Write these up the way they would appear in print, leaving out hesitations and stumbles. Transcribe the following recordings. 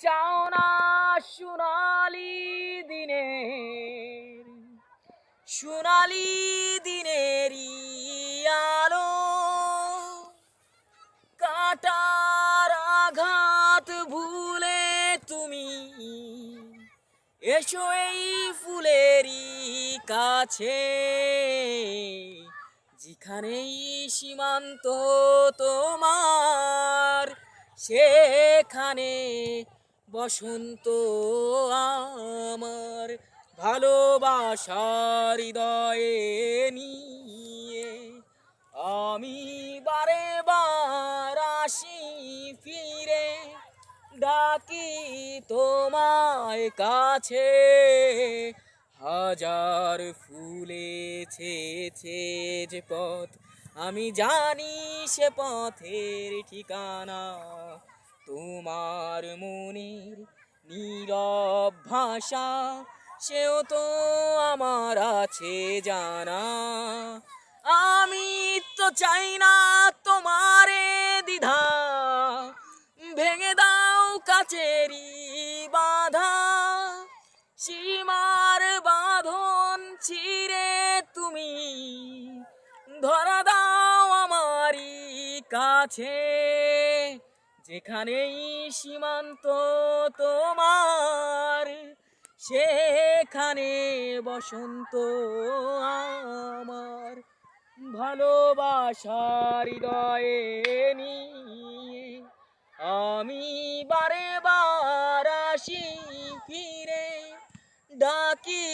চাও না সোনালি দিনেরই আলো, কাটার আঘাত ভুলে তুমি এসো এই ফুলেরই কাছে, যেখানেই সীমান্ত তোমার সেখানে বসন্ত আমার। ভালোবাসার হৃদয়ে নিয়ে আমি বারে বার আসি ফিরে, ডাকি তোমায় কাছে। হাজার ফুলে ছেছে যে পথ, আমি জানি সে পথের ঠিকানা। তোমার মনের নীরব ভাষা, সেও তো আমার আছে জানা। আমি তো চাই না তোমারে দ্বিধা, ভেঙে দাও কাচেরি বাধা। সীমার বাঁধন ছিঁড়ে তুমি ধরা দাও আমারই কাছে, যেখানেই সীমান্ত তোমার সেখানে বসন্ত আমার। ভালোবাসার হৃদয়ে নিয়ে আমি বারে বার আসি ফিরে, ডাকি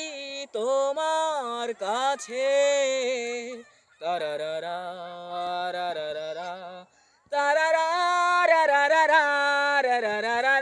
তোমার কাছে। তারারারা রারারারা তারারা রারারারা রারারারা।